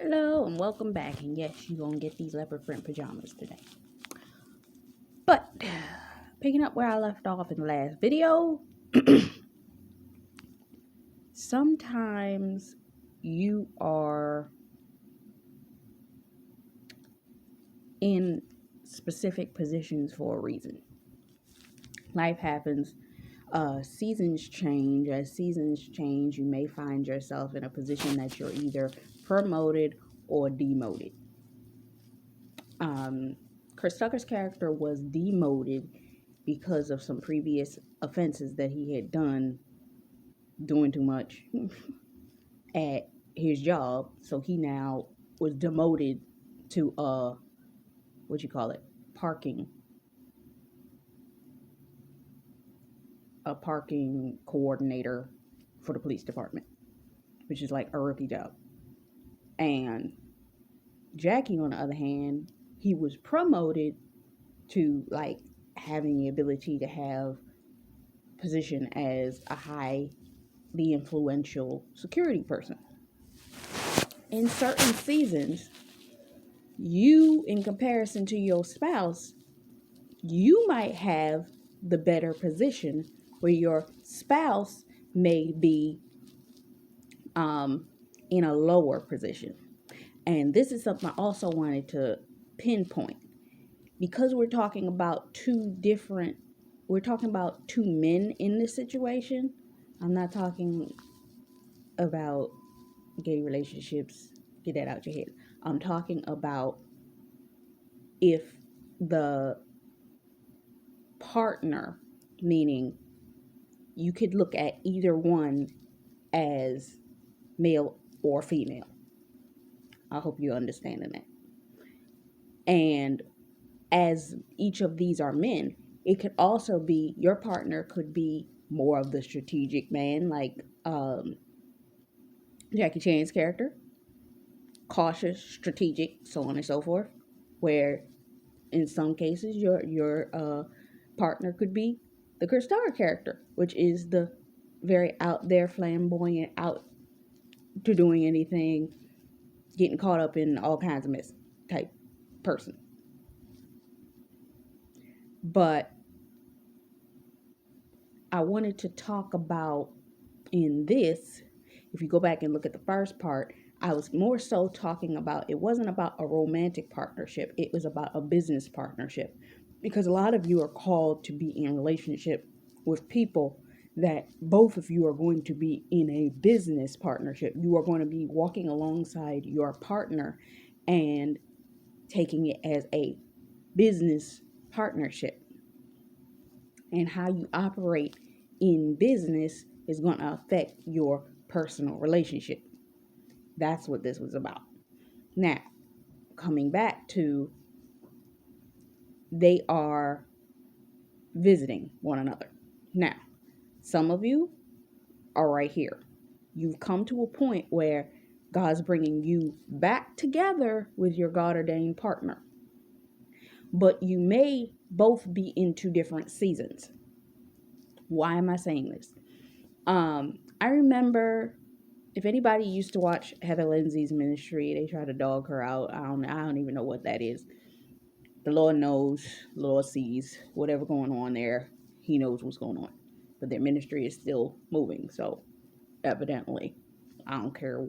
Hello and welcome back. And yes, you're gonna get these leopard print pajamas today. But picking up where I left off in the last video, sometimes you are in specific positions for a reason. Life happens, seasons change. As seasons change, you may find yourself in a position that you're either promoted or demoted. Chris Tucker's character was demoted because of some previous offenses that he had done, doing too much at his job. So he now was demoted to what you call it, parking, a parking coordinator for the police department, which is like a rookie job. And Jackie, on the other hand, he was promoted to like having the ability to have position as a highly influential security person. In certain seasons, you, in comparison to your spouse, you might have the better position where your spouse may be in a lower position. And this is something I also wanted to pinpoint because we're talking about two men in this situation. I'm not talking about gay relationships. Get that out your head. I'm talking about if the partner, meaning you could look at either one as male or female. I hope you're understanding that. And as each of these are men, it could also be your partner could be more of the strategic man, like Jackie Chan's character, cautious, strategic, so on and so forth. Where in some cases your partner could be the Chris Tucker character, which is the very out there, flamboyant, out to doing anything, getting caught up in all kinds of mess type person. But I wanted to talk about in this, if you go back and look at the first part, I was more so talking about, it wasn't about a romantic partnership, it was about a business partnership. Because a lot of you are called to be in a relationship with people that both of you are going to be in a business partnership. You are going to be walking alongside your partner and taking it as a business partnership. And how you operate in business is going to affect your personal relationship. That's what this was about. Now, coming back to, they are visiting one another. Now, some of you are right here. You've come to a point where God's bringing you back together with your God ordained partner. But you may both be in two different seasons. Why am I saying this? I remember, if anybody used to watch Heather Lindsay's ministry, they try to dog her out. I don't even know what that is. The Lord knows, the Lord sees whatever going on there. He knows what's going on. But their ministry is still moving. So evidently, I don't care.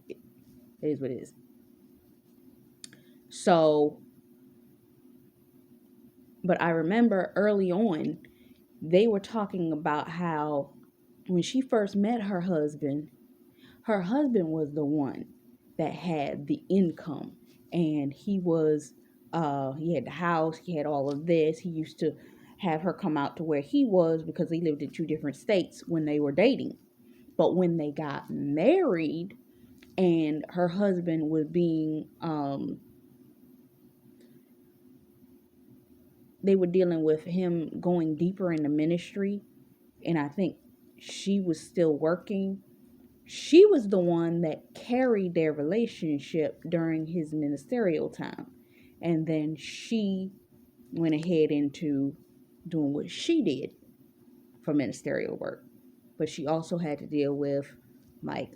It is what it is. So, but I remember early on, they were talking about how when she first met her husband was the one that had the income, and he had the house, he had all of this. He used to have her come out to where he was because they lived in two different states when they were dating. But when they got married and her husband was being they were dealing with him going deeper into ministry, and I think she was still working. She was the one that carried their relationship during his ministerial time. And then she went ahead into doing what she did for ministerial work. But she also had to deal with like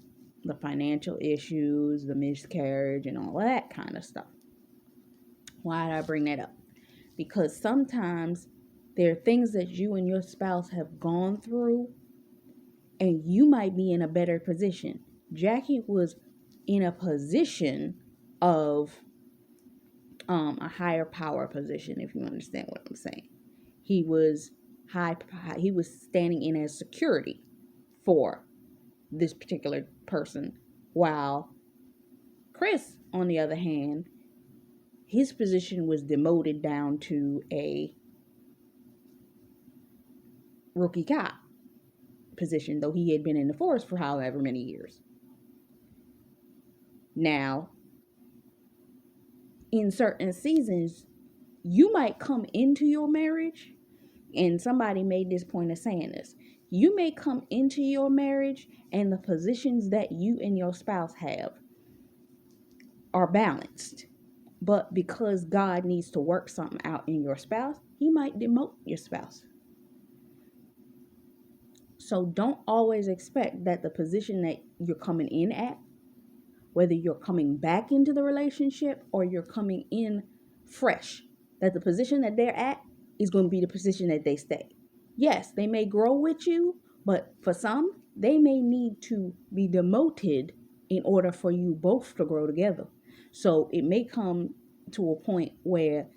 the financial issues, the miscarriage, and all that kind of stuff. Why did I bring that up? Because sometimes there are things that you and your spouse have gone through, and you might be in a better position. Jackie was in a position of a higher power position, if you understand what I'm saying. He was he was standing in as security for this particular person, while Chris, on the other hand, his position was demoted down to a rookie cop position, though he had been in the force for however many years. Now, in certain seasons, you might come into your marriage, and somebody made this point of saying this. You may come into your marriage and the positions that you and your spouse have are balanced. But because God needs to work something out in your spouse, he might demote your spouse. So don't always expect that the position that you're coming in at, whether you're coming back into the relationship or you're coming in fresh, that the position that they're at is going to be the position that they stay. Yes, they may grow with you, but for some, they may need to be demoted in order for you both to grow together. So it may come to a point where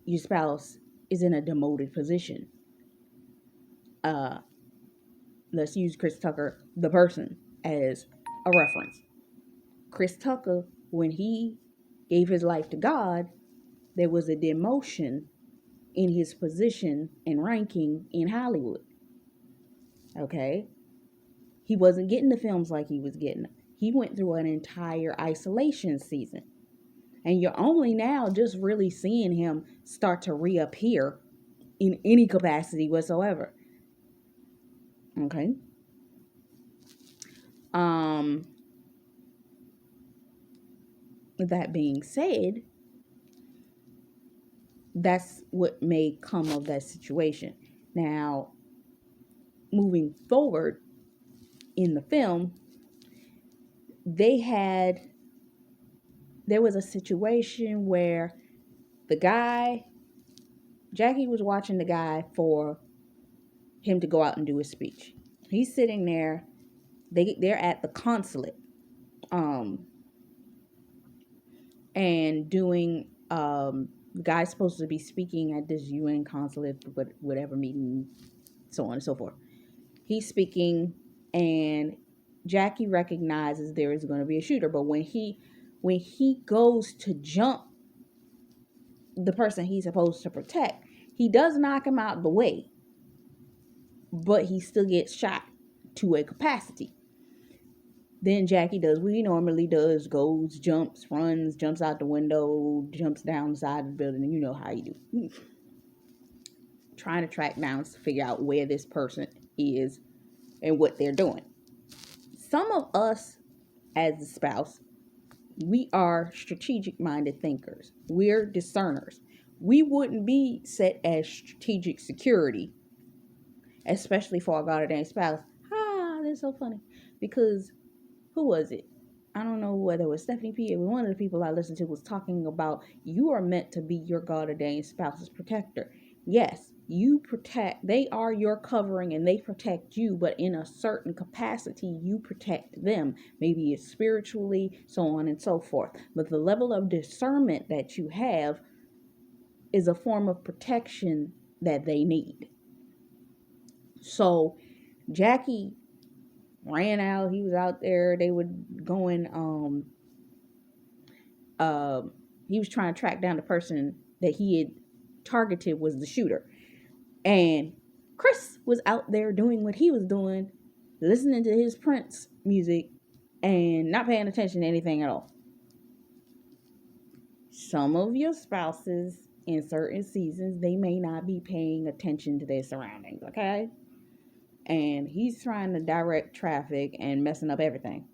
your spouse is in a demoted position. Let's use Chris Tucker, the person, as a reference. Chris Tucker, when he gave his life to God, there was a demotion in his position and ranking in Hollywood. Okay? He wasn't getting the films like he was getting them. He went through an entire isolation season. And you're only now just really seeing him start to reappear in any capacity whatsoever. Okay? That being said, that's what may come of that situation. Now, moving forward in the film, there was a situation where Jackie was watching the guy for him to go out and do his speech. He's sitting there, they're at the consulate, and doing, the guy's supposed to be speaking at this UN consulate, whatever meeting, so on and so forth. He's speaking, and Jackie recognizes there is going to be a shooter, but when he goes to jump the person he's supposed to protect, he does knock him out of the way, but he still gets shot to a capacity. Then Jackie does what he normally does, goes, jumps, runs, jumps out the window, jumps down the side of the building, and you know how you do. Trying to track down to figure out where this person is and what they're doing. Some of us, as a spouse, we are strategic-minded thinkers. We're discerners. We wouldn't be set as strategic security, especially for our God-ordained spouse. That's so funny. Because, who was it? I don't know whether it was Stephanie P. Or one of the people I listened to was talking about, you are meant to be your God-ordained spouse's protector. Yes, they are your covering and they protect you, but in a certain capacity, you protect them. Maybe it's spiritually, so on and so forth. But the level of discernment that you have is a form of protection that they need. So Jackie ran out. He was out there. They were going, he was trying to track down the person that he had targeted was the shooter. And Chris was out there doing what he was doing, listening to his Prince music and not paying attention to anything at all. Some of your spouses in certain seasons, they may not be paying attention to their surroundings, okay? And he's trying to direct traffic and messing up everything.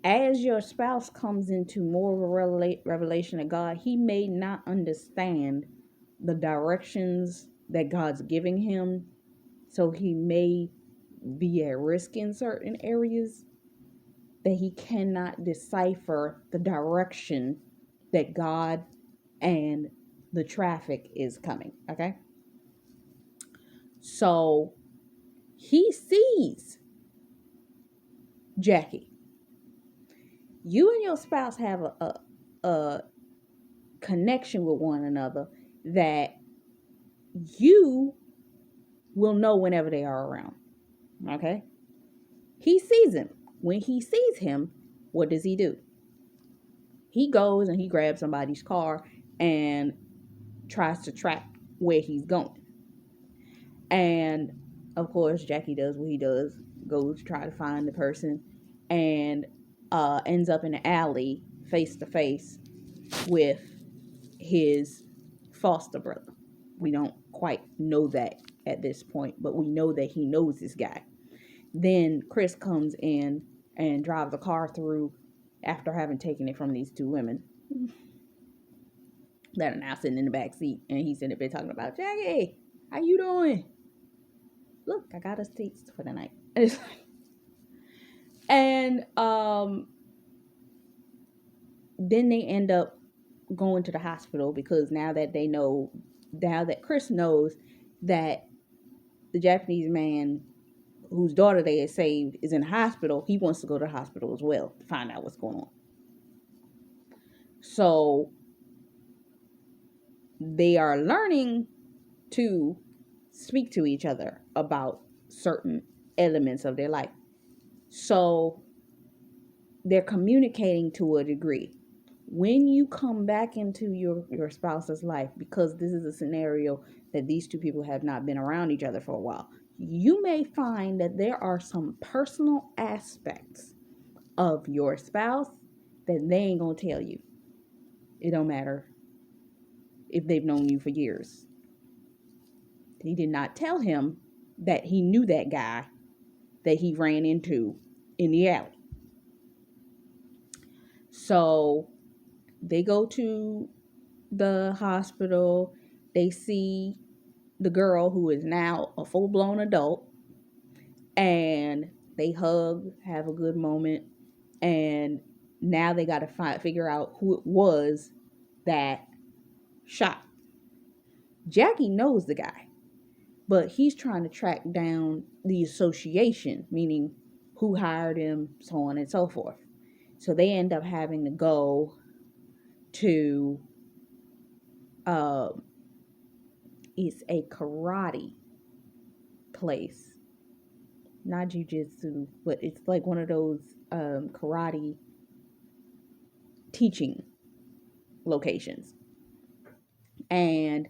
As your spouse comes into more of a revelation of God, he may not understand the directions that God's giving him. So he may be at risk in certain areas, that he cannot decipher the direction that God and the traffic is coming. Okay. So he sees Jackie. You and your spouse have a connection with one another that you will know whenever they are around. Okay? He sees him. When he sees him, what does he do? He goes and he grabs somebody's car and tries to track where he's going. And of course, Jackie does what he does, goes to try to find the person, and ends up in an alley face to face with his foster brother. We don't quite know that at this point, but we know that he knows this guy. Then Chris comes in and drives a car through after having taken it from these two women that are now sitting in the back seat, and he's sitting there talking about, Jackie, how you doing? Look, I got us seats for the night. And then they end up going to the hospital because now that Chris knows that the Japanese man whose daughter they had saved is in the hospital, he wants to go to the hospital as well to find out what's going on. So they are learning to speak to each other about certain elements of their life. So they're communicating to a degree. When you come back into your spouse's life, because this is a scenario that these two people have not been around each other for a while, you may find that there are some personal aspects of your spouse that they ain't gonna tell you. It don't matter if they've known you for years. He did not tell him that he knew that guy that he ran into in the alley. So they go to the hospital. They see the girl who is now a full-blown adult, and they hug, have a good moment, and now they got to figure out who it was that shot. Jackie knows the guy, but he's trying to track down the association, meaning who hired him, so on and so forth. So they end up having to go to it's a karate place, not jujitsu, but it's like one of those karate teaching locations. And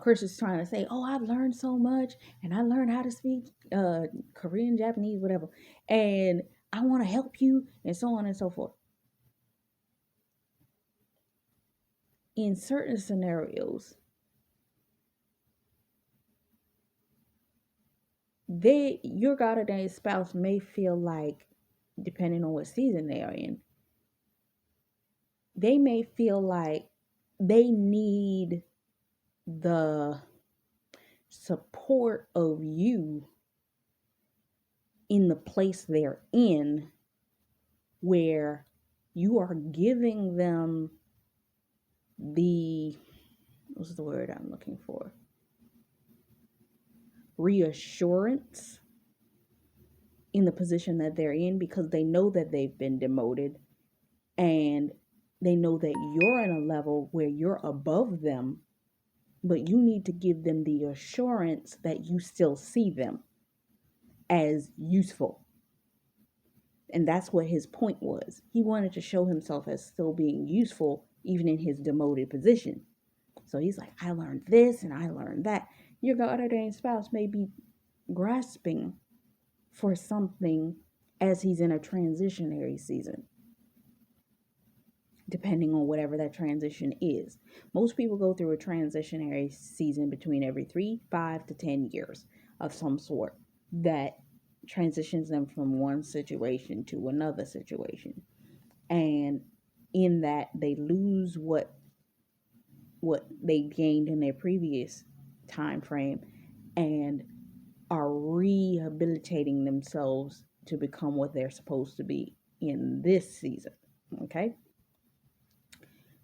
Chris is trying to say, oh, I've learned so much, and I learned how to speak Korean, Japanese, whatever, and I want to help you, and so on and so forth. In certain scenarios, your goddamn spouse may feel like, depending on what season they are in, they may feel like they need the support of you in the place they're in, where you are giving them what's the word I'm looking for? Reassurance in the position that they're in, because they know that they've been demoted, and they know that you're in a level where you're above them, but you need to give them the assurance that you still see them as useful. And that's what his point was. He wanted to show himself as still being useful, even in his demoted position. So he's like, I learned this and I learned that. Your goddamn spouse may be grasping for something as he's in a transitionary season, depending on whatever that transition is. Most people go through a transitionary season between every 3, 5 to 10 years of some sort that transitions them from one situation to another situation. And in that, they lose what they gained in their previous time frame and are rehabilitating themselves to become what they're supposed to be in this season. Okay?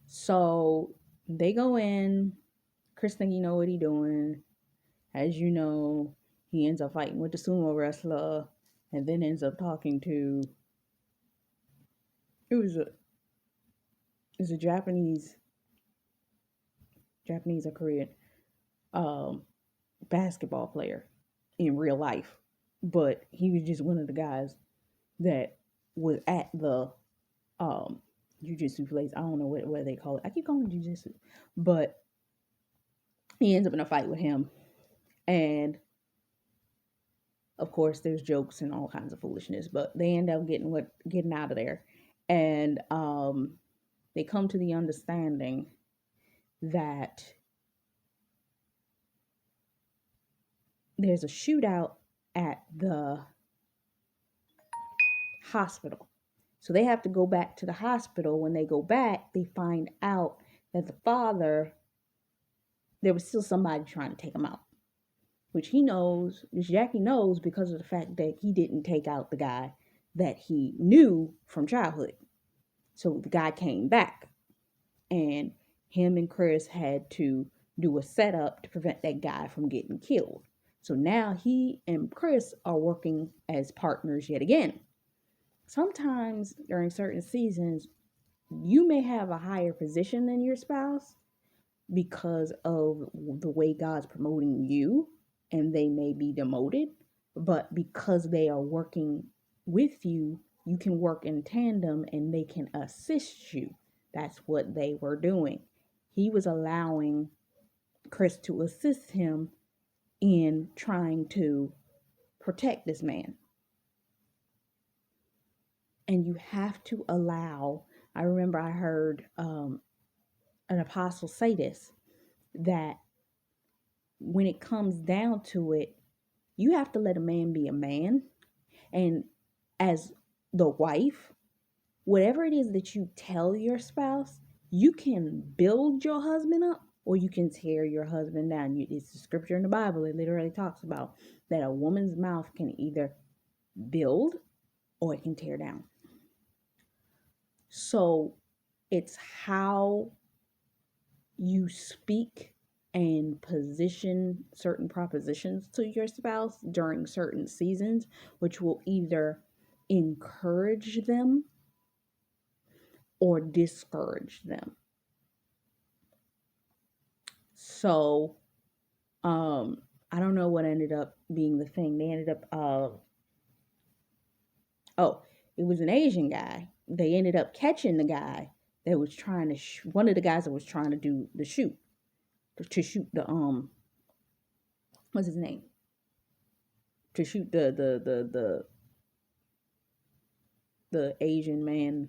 So they go in. Chris think you know what he doing. As you know, he ends up fighting with the sumo wrestler and then ends up talking to it was a Japanese or Korean um basketball player in real life. But he was just one of the guys that was at the um jujitsu place. I don't know what they call it. I keep calling it jujitsu. But he ends up in a fight with him. And of course there's jokes and all kinds of foolishness, but they end up getting out of there. And they come to the understanding that there's a shootout at the hospital. So they have to go back to the hospital. When they go back, they find out that the father, there was still somebody trying to take him out, which Jackie knows because of the fact that he didn't take out the guy that he knew from childhood. So the guy came back, and him and Chris had to do a setup to prevent that guy from getting killed. So now he and Chris are working as partners yet again. Sometimes during certain seasons, you may have a higher position than your spouse because of the way God's promoting you, and they may be demoted, but because they are working with you, you can work in tandem and they can assist you. That's what they were doing. He was allowing Chris to assist him in trying to protect this man. And you have to allow, I remember I heard an apostle say this, that when it comes down to it, you have to let a man be a man. And as the wife, whatever it is that you tell your spouse, you can build your husband up or you can tear your husband down. It's the scripture in the Bible. It literally talks about that a woman's mouth can either build or it can tear down. So it's how you speak and position certain propositions to your spouse during certain seasons, which will either encourage them or discourage them. So, I don't know what ended up being the thing. They ended up, it was an Asian guy. They ended up catching the guy that was trying to, one of the guys that was trying to do the shoot, to shoot the, what's his name? To shoot the Asian man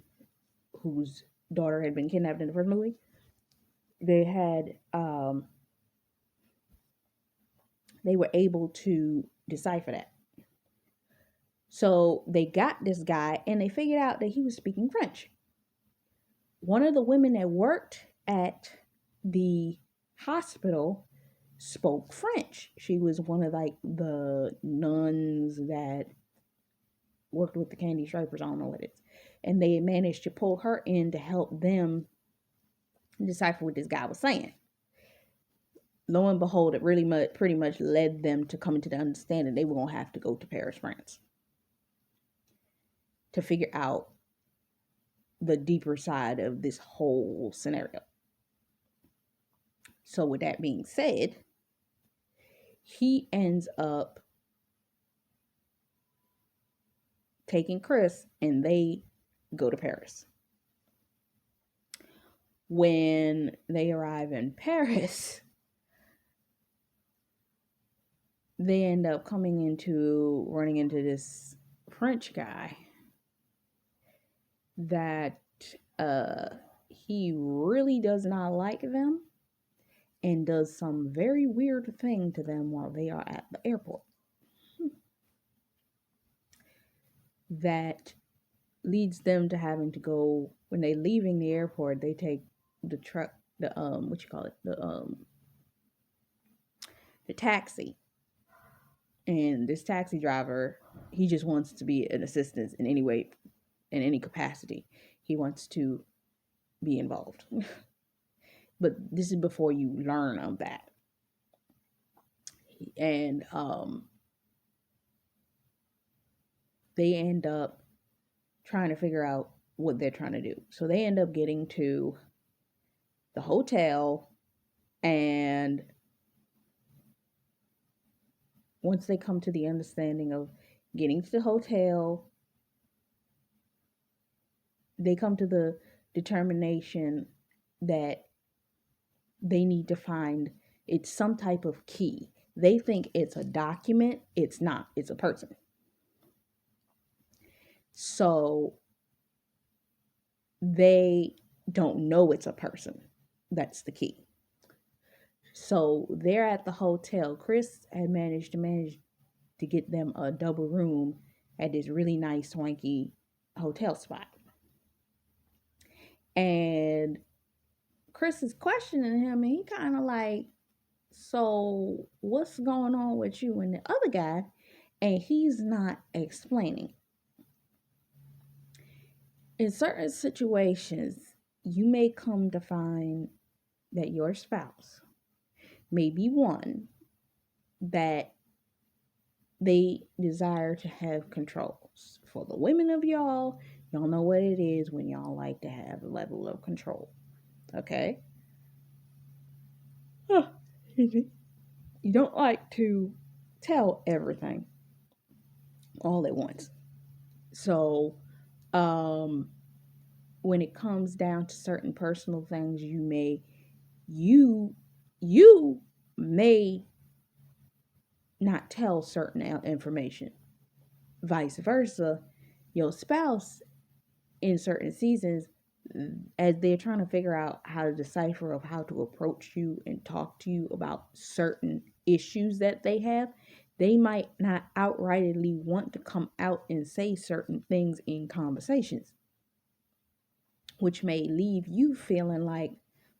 whose daughter had been kidnapped in the first movie. They had, they were able to decipher that. So they got this guy and they figured out that he was speaking French. One of the women that worked at the hospital spoke French. She was one of like the nuns that worked with the Candy Stripers. I don't know what it is. And they managed to pull her in to help them decipher what this guy was saying. Lo and behold, it really pretty much led them to coming to the understanding they were going to have to go to Paris, France to figure out the deeper side of this whole scenario. So with that being said, he ends up taking Chris and they go to Paris. When they arrive in Paris, they end up running into this French guy that he really does not like them and does some very weird thing to them while they are at the airport. That leads them to having to go, when they're leaving the airport, they take the truck, the taxi And this taxi driver, he just wants to be an assistant in any way, in any capacity. He wants to be involved. But this is before you learn of that. And they end up trying to figure out what they're trying to do. So they end up getting to the hotel, and once they come to the understanding of getting to the hotel, they come to the determination that they need to find it's some type of key. They think it's a document. It's not. It's a person. So they don't know it's a person. That's the key. So they're at the hotel. Chris had managed to get them a double room at this really nice, swanky hotel spot. And Chris is questioning him, and he kind of like, so what's going on with you and the other guy? And he's not explaining. In certain situations, you may come to find that your spouse may be one that they desire to have controls. For the women of y'all know what it is when y'all like to have a level of control. Okay? You don't like to tell everything all at once. So, when it comes down to certain personal things, you may not tell certain information. Vice versa, your spouse in certain seasons, as they're trying to figure out how to decipher of how to approach you and talk to you about certain issues that they have, they might not outrightly want to come out and say certain things in conversations, which may leave you feeling like,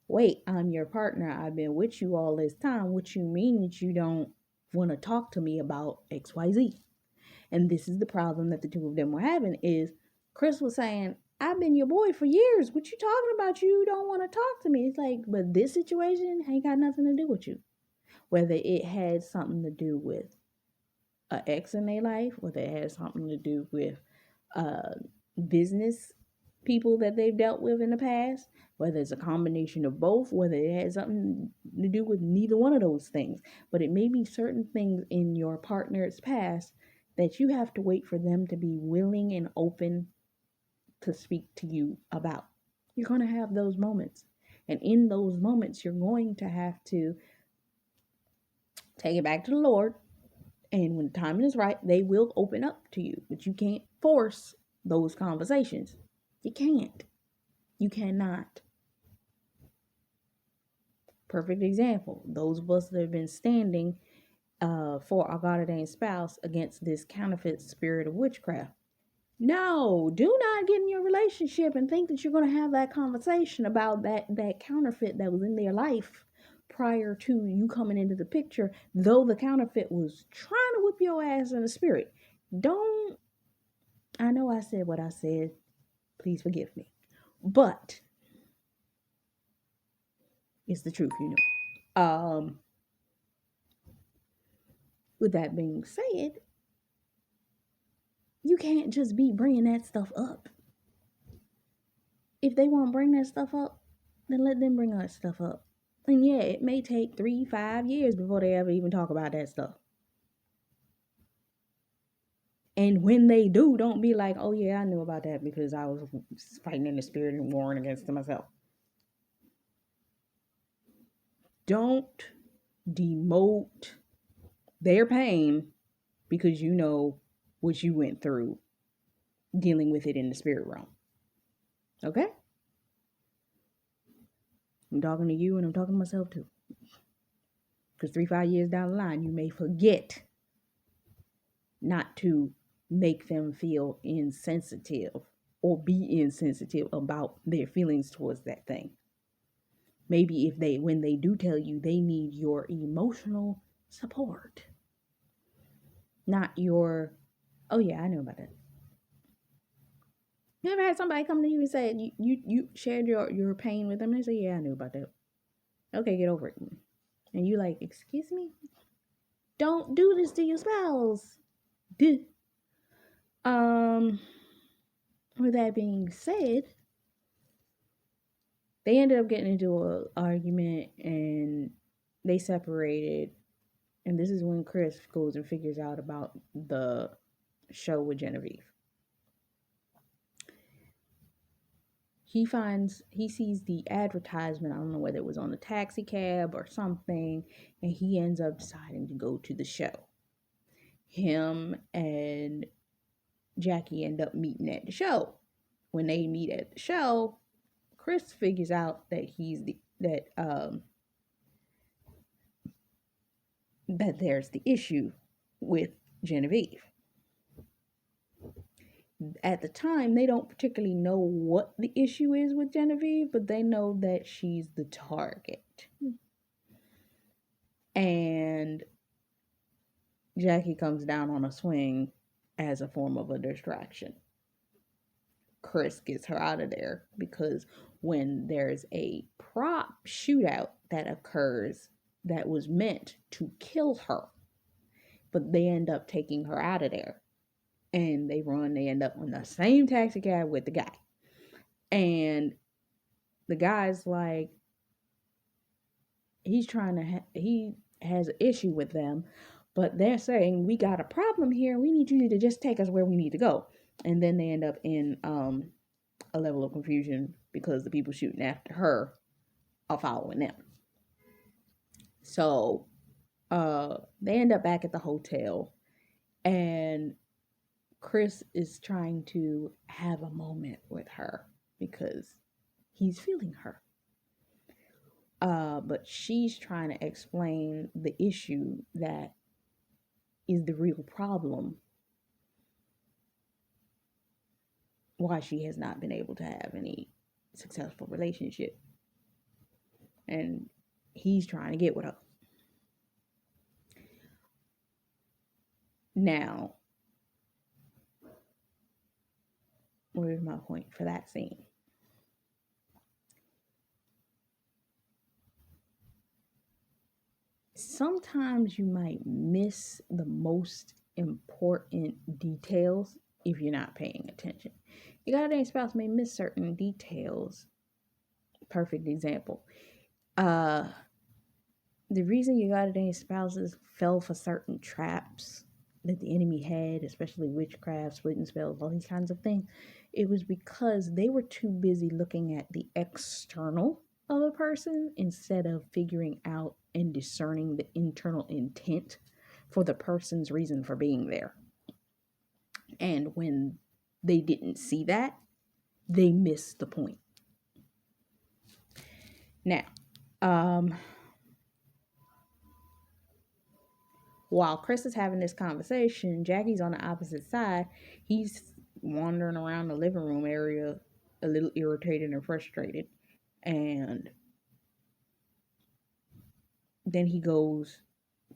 wait, I'm your partner. I've been with you all this time. What you mean that you don't want to talk to me about XYZ? And this is the problem that the two of them were having is Chris was saying, I've been your boy for years. What you talking about? You don't want to talk to me. It's like, but this situation ain't got nothing to do with you. Whether it had something to do with an ex in their life, whether it had something to do with business people that they've dealt with in the past, whether it's a combination of both, whether it has something to do with neither one of those things. But it may be certain things in your partner's past that you have to wait for them to be willing and open to speak to you about. You're going to have those moments. And in those moments, you're going to have to take it back to the Lord. And when the timing is right, they will open up to you. But you can't force those conversations. You can't. You cannot. Perfect example. Those of us that have been standing for our God ordained spouse against this counterfeit spirit of witchcraft. No, do not get in your relationship and think that you're going to have that conversation about that counterfeit that was in their life prior to you coming into the picture, though the counterfeit was trying to whip your ass in the spirit. I know I said what I said. Please forgive me. But it's the truth, you know. With that being said, you can't just be bringing that stuff up. If they won't bring that stuff up, then let them bring that stuff up. And yeah, it may take 3-5 years before they ever even talk about that stuff. And when they do, don't be like, oh yeah, I knew about that because I was fighting in the spirit and warring against myself. Don't demote their pain because you know what you went through dealing with it in the spirit realm. Okay? I'm talking to you and I'm talking to myself too. Because 3-5 years down the line, you may forget not to make them feel insensitive or be insensitive about their feelings towards that thing. Maybe when they do tell you, they need your emotional support. not your, oh yeah, I know about that. You ever had somebody come to you and say you shared your pain with them and they say, yeah, I knew about that. Okay, get over it. And you like, excuse me? Don't do this to your spouse. Duh. Um, with that being said, they ended up getting into an argument and they separated. And this is when Chris goes and figures out about the show with Genevieve. He sees the advertisement, I don't know whether it was on the taxi cab or something, and he ends up deciding to go to the show. Him and Jackie end up meeting at the show. When they meet at the show, Chris figures out that that there's the issue with Genevieve. At the time, they don't particularly know what the issue is with Genevieve, but they know that she's the target. And Jackie comes down on a swing as a form of a distraction. Chris gets her out of there because when there's a prop shootout that occurs that was meant to kill her, but they end up taking her out of there. And they end up on the same taxi cab with the guy. And the guy's like, he has an issue with them, but they're saying, we got a problem here. We need you to just take us where we need to go. And then they end up in a level of confusion because the people shooting after her are following them. So they end up back at the hotel, and Chris is trying to have a moment with her because he's feeling her. But she's trying to explain the issue that is the real problem, why she has not been able to have any successful relationship. And he's trying to get with her. Now, where's my point for that scene? Sometimes you might miss the most important details if you're not paying attention. Your goddamn spouse may miss certain details. Perfect example. The reason your goddamn spouses fell for certain traps that the enemy had, especially witchcraft, splitting spells, all these kinds of things, it was because they were too busy looking at the external of a person instead of figuring out and discerning the internal intent for the person's reason for being there. And when they didn't see that, they missed the point. Now, while Chris is having this conversation, Jackie's on the opposite side. He's wandering around the living room area a little irritated and frustrated. And then he goes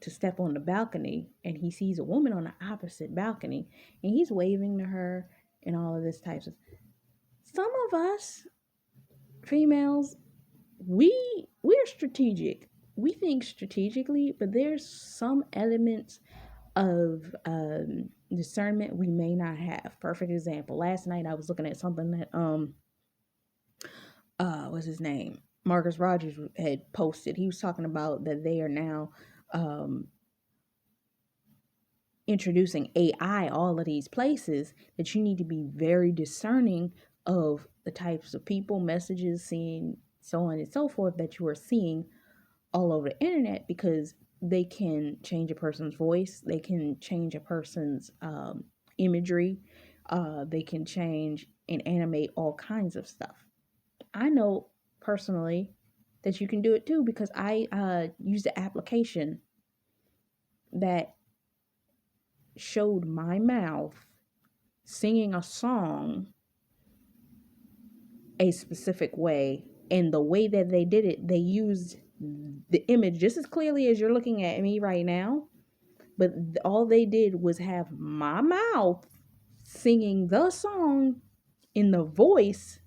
to step on the balcony and he sees a woman on the opposite balcony and he's waving to her and all of this types of. Some of us females, we're strategic. We think strategically, but there's some elements of discernment we may not have. Perfect example. Last night I was looking at something that what's his name? Marcus Rogers had posted. He was talking about that they are now introducing AI all of these places, that you need to be very discerning of the types of people, messages, seeing, so on and so forth, that you are seeing all over the internet, because they can change a person's voice, they can change a person's imagery, they can change and animate all kinds of stuff. I know personally that you can do it too, because I used an application that showed my mouth singing a song a specific way, and the way that they did it, they used the image just as clearly as you're looking at me right now, But all they did was have my mouth singing the song in the voice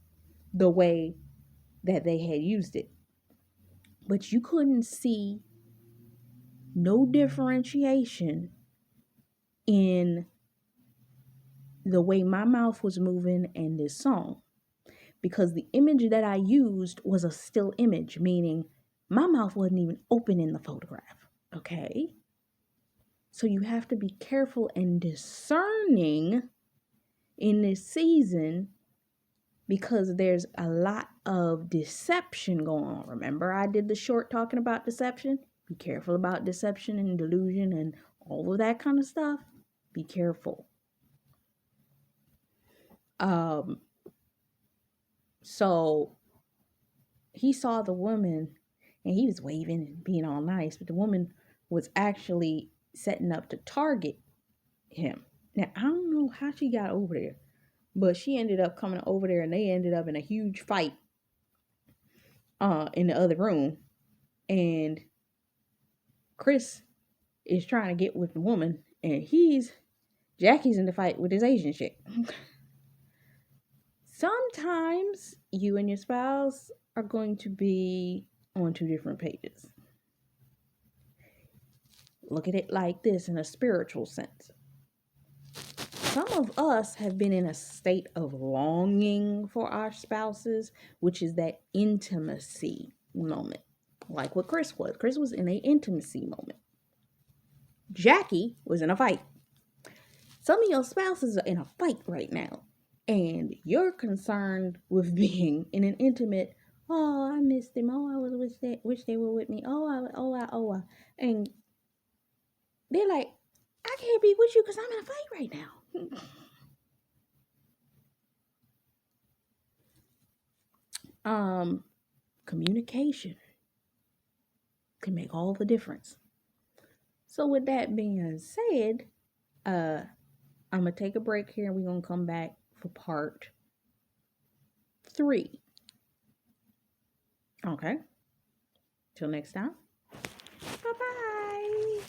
the way that they had used it. But you couldn't see no differentiation in the way my mouth was moving and this song, because the image that I used was a still image, meaning my mouth wasn't even open in the photograph. Okay? So you have to be careful and discerning in this season, because there's a lot of deception going on. Remember, I did the short talking about deception? Be careful about deception and delusion and all of that kind of stuff. Be careful. So he saw the woman and he was waving and being all nice, but the woman was actually setting up to target him. Now, I don't know how she got over there, but she ended up coming over there and they ended up in a huge fight in the other room. And Chris is trying to get with the woman, and Jackie's in the fight with his Asian chick. Sometimes you and your spouse are going to be on two different pages. Look at it like this in a spiritual sense. Some of us have been in a state of longing for our spouses, which is that intimacy moment. Like what Chris was. Chris was in an intimacy moment. Jackie was in a fight. Some of your spouses are in a fight right now, and you're concerned with being in an intimate, oh, I missed them. Oh, I wish they were with me. And they're like, I can't be with you because I'm in a fight right now. Communication can make all the difference. So with that being said, I'm going to take a break here and we're going to come back for part 3. Okay. Till next time. Bye-bye.